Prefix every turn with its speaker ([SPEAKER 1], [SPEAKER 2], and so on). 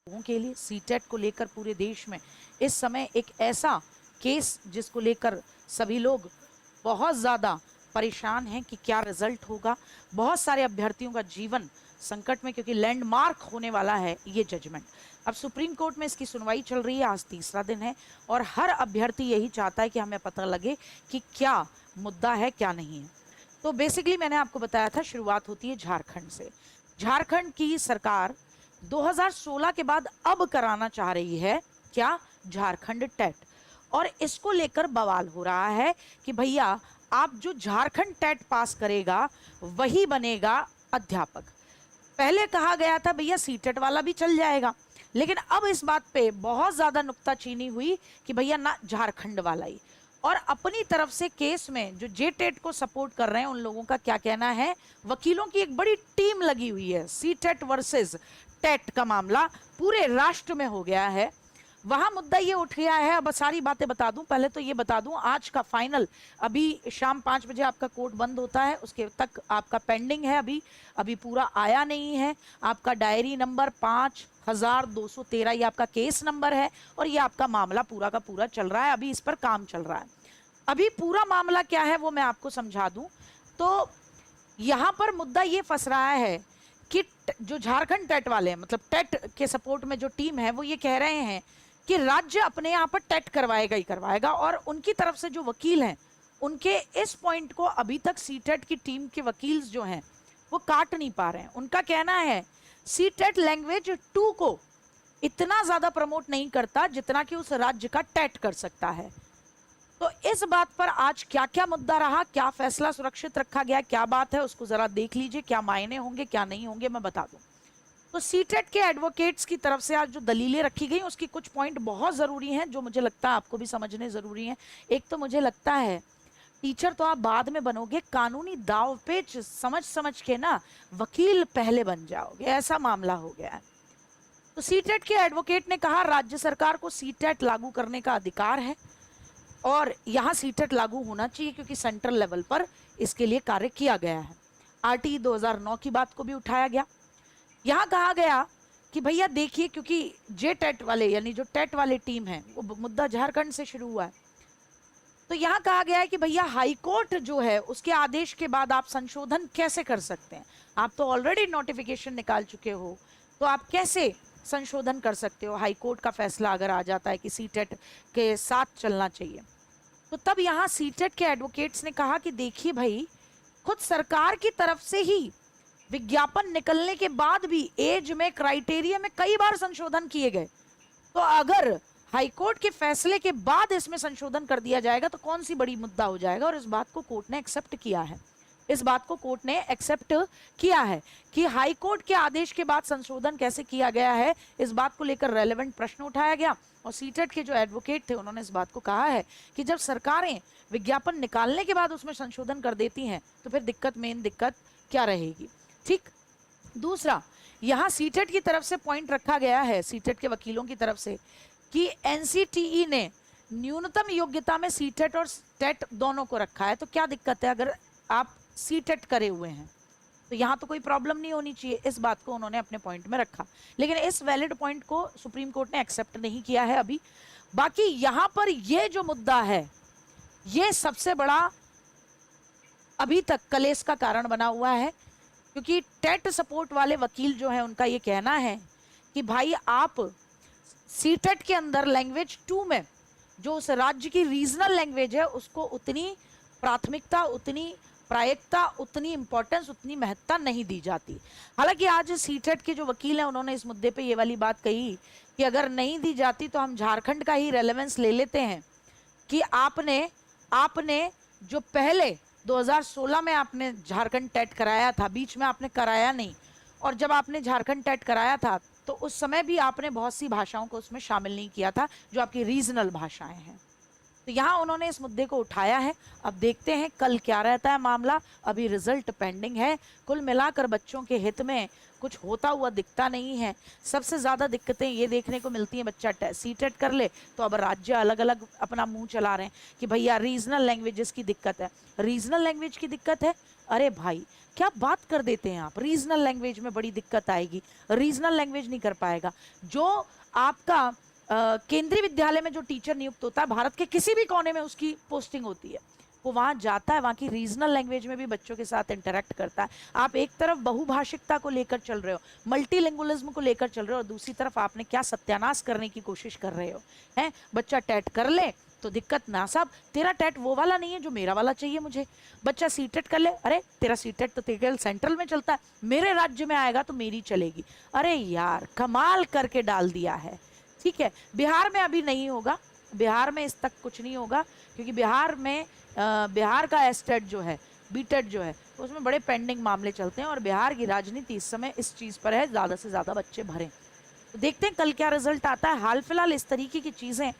[SPEAKER 1] लोगों के लिए सीटेट को लेकर पूरे देश में इस समय एक ऐसा केस जिसको लेकर सभी लोग बहुत ज़्यादा परेशान हैं कि क्या रिजल्ट होगा। बहुत सारे अभ्यर्थियों का जीवन संकट में, क्योंकि लैंडमार्क होने वाला है ये जजमेंट। अब सुप्रीम कोर्ट में इसकी सुनवाई चल रही है, आज तीसरा दिन है और हर अभ्यर्थी यही चाहता है कि हमें पता लगे कि क्या मुद्दा है क्या नहीं है। तो बेसिकली मैंने आपको बताया था, शुरुआत होती है झारखंड से। झारखंड की सरकार 2016 के बाद अब कराना चाह रही है क्या, झारखंड टेट। और इसको लेकर बवाल हो रहा है कि भैया आप जो झारखंड टेट पास करेगा वही बनेगा अध्यापक। पहले कहा गया था भैया सीटेट वाला भी चल जाएगा, लेकिन अब इस बात पे बहुत ज्यादा नुक्ताचीनी हुई कि भैया ना झारखंड वाला ही। और अपनी तरफ से केस में जो जे टेट को सपोर्ट कर रहे हैं उन लोगों का क्या कहना है, वकीलों की एक बड़ी टीम लगी हुई है। सी टेट वर्सेस टेट का मामला पूरे राष्ट्र में हो गया है। वहां मुद्दा ये उठ गया है। अब सारी बातें बता दूं, पहले तो ये बता दूं आज का फाइनल अभी शाम 5 बजे आपका कोर्ट बंद होता है, उसके तक आपका पेंडिंग है। अभी पूरा आया नहीं है। आपका डायरी नंबर 5213 ये आपका केस नंबर है और ये आपका मामला पूरा का पूरा चल रहा है। अभी इस पर काम चल रहा है। अभी पूरा मामला क्या है वो मैं आपको समझा दूं। तो यहां पर मुद्दा ये फंस रहा है कि जो झारखंड टेट वाले हैं, मतलब टेट के सपोर्ट में जो टीम है, वो ये कह रहे हैं कि राज्य अपने यहाँ पर टेट करवाएगा ही करवाएगा। और उनकी तरफ से जो वकील हैं उनके इस पॉइंट को अभी तक सीटेट की टीम के वकील जो हैं वो काट नहीं पा रहे हैं। उनका कहना है सीटेट लैंग्वेज 2 को इतना ज्यादा प्रमोट नहीं करता जितना कि उस राज्य का टेट कर सकता है। तो इस बात पर आज क्या क्या मुद्दा रहा, क्या फैसला सुरक्षित रखा गया, क्या बात है, उसको जरा देख लीजिए। क्या मायने होंगे क्या नहीं होंगे मैं बता दूं। तो सीटेट के एडवोकेट्स की तरफ से आज जो दलीलें रखी गई उसकी कुछ पॉइंट बहुत जरूरी हैं जो मुझे लगता है आपको भी समझने जरूरी हैं। एक तो मुझे लगता है टीचर तो आप बाद में बनोगे, कानूनी दाव पेच समझ समझ के ना वकील पहले बन जाओगे, ऐसा मामला हो गया है। तो सीटेट के एडवोकेट ने कहा राज्य सरकार को सीटेट लागू करने का अधिकार है और यहाँ सीटेट लागू होना चाहिए क्योंकि सेंट्रल लेवल पर इसके लिए कार्य किया गया है। आरटी 2009 की बात को भी उठाया गया। यहाँ कहा गया कि भैया देखिए, क्योंकि जे टेट वाले यानी जो टेट वाले टीम है वो मुद्दा झारखंड से शुरू हुआ है। तो यहाँ कहा गया है कि भैया हाईकोर्ट जो है उसके आदेश के बाद आप संशोधन कैसे कर सकते हैं। आप तो ऑलरेडी नोटिफिकेशन निकाल चुके हो, तो आप कैसे संशोधन कर सकते हो। हाईकोर्ट का फैसला अगर आ जाता है कि सीटेट के साथ चलना चाहिए, तो तब यहाँ सीटेट के एडवोकेट्स ने कहा कि देखिए भाई, खुद सरकार की तरफ से ही विज्ञापन निकलने के बाद भी एज में, क्राइटेरिया में कई बार संशोधन किए गए। तो अगर हाईकोर्ट के फैसले के बाद इसमें संशोधन कर दिया जाएगा तो कौन सी बड़ी मुद्दा हो जाएगा। और इस बात को कोर्ट ने एक्सेप्ट किया है। इस बात को कोर्ट ने एक्सेप्ट किया है कि हाईकोर्ट के आदेश के बाद संशोधन कैसे किया गया है। इस बात को लेकर रेलेवेंट प्रश्न उठाया गया और सीटेट के जो एडवोकेट थे उन्होंने इस बात को कहा है कि जब सरकारें विज्ञापन निकालने के बाद उसमें संशोधन कर देती हैं तो फिर मेन दिक्कत क्या रहेगी। ठीक। दूसरा, यहां सीटेट की तरफ से पॉइंट रखा गया है, सीटेट के वकीलों की तरफ से, कि एनसीटीई ने न्यूनतम योग्यता में सीटेट और टेट दोनों को रखा है। तो क्या दिक्कत है अगर आप सीटेट करे हुए हैं, तो यहां तो कोई प्रॉब्लम नहीं होनी चाहिए। इस बात को उन्होंने अपने पॉइंट में रखा, लेकिन इस वैलिड पॉइंट को सुप्रीम कोर्ट ने एक्सेप्ट नहीं किया है अभी। बाकी यहां पर यह जो मुद्दा है यह सबसे बड़ा अभी तक कलेश का कारण बना हुआ है, क्योंकि टेट सपोर्ट वाले वकील जो है उनका ये कहना है कि भाई आप सीटेट के अंदर लैंग्वेज 2 में जो उस राज्य की रीजनल लैंग्वेज है उसको उतनी प्राथमिकता, उतनी प्रायिकता, उतनी इंपॉर्टेंस, उतनी महत्ता नहीं दी जाती। हालांकि आज सीटेट के जो वकील हैं उन्होंने इस मुद्दे पे ये वाली बात कही कि अगर नहीं दी जाती तो हम झारखंड का ही रेलेवेंस ले लेते हैं कि आपने जो पहले 2016 में आपने झारखंड टेट कराया था, बीच में आपने कराया नहीं, और जब आपने झारखंड टेट कराया था तो उस समय भी आपने बहुत सी भाषाओं को उसमें शामिल नहीं किया था जो आपकी रीजनल भाषाएं हैं। तो यहाँ उन्होंने इस मुद्दे को उठाया है। अब देखते हैं कल क्या रहता है मामला, अभी रिजल्ट पेंडिंग है। कुल मिलाकर बच्चों के हित में कुछ होता हुआ दिखता नहीं है। सबसे ज्यादा दिक्कतें ये देखने को मिलती हैं, बच्चा सीटेट कर ले तो अब राज्य अलग अलग अपना मुंह चला रहे हैं कि भैया रीजनल लैंग्वेजेस की दिक्कत है, रीजनल लैंग्वेज की दिक्कत है। अरे भाई क्या बात कर देते हैं आप, रीजनल लैंग्वेज में बड़ी दिक्कत आएगी, रीजनल लैंग्वेज नहीं कर पाएगा। जो आपका केंद्रीय विद्यालय में जो टीचर नियुक्त होता है, भारत के किसी भी कोने में उसकी पोस्टिंग होती है, वो वहां जाता है, वहां की रीजनल लैंग्वेज में भी बच्चों के साथ इंटरेक्ट करता है। आप एक तरफ बहुभाषिकता को लेकर चल रहे हो, मल्टीलिंगुअलिज्म को लेकर चल रहे हो, और दूसरी तरफ आपने क्या सत्यानाश करने की कोशिश कर रहे हो। हैं बच्चा टेट कर ले तो दिक्कत ना साहब, तेरा टेट वो वाला नहीं है जो मेरा वाला चाहिए मुझे। बच्चा सीटेट कर ले, अरे तेरा सीटेट तो केवल सेंट्रल में चलता है, मेरे राज्य में आएगा तो मेरी चलेगी। अरे यार कमाल करके डाल दिया है। ठीक है, बिहार में अभी नहीं होगा, बिहार में इस तक कुछ नहीं होगा, क्योंकि बिहार में बिहार का एस्टेट जो है, बीटेट जो है, उसमें बड़े पेंडिंग मामले चलते हैं, और बिहार की राजनीति इस समय इस चीज़ पर है ज़्यादा से ज़्यादा बच्चे भरें। तो देखते हैं कल क्या रिजल्ट आता है। हाल फिलहाल इस तरीके की चीज़ें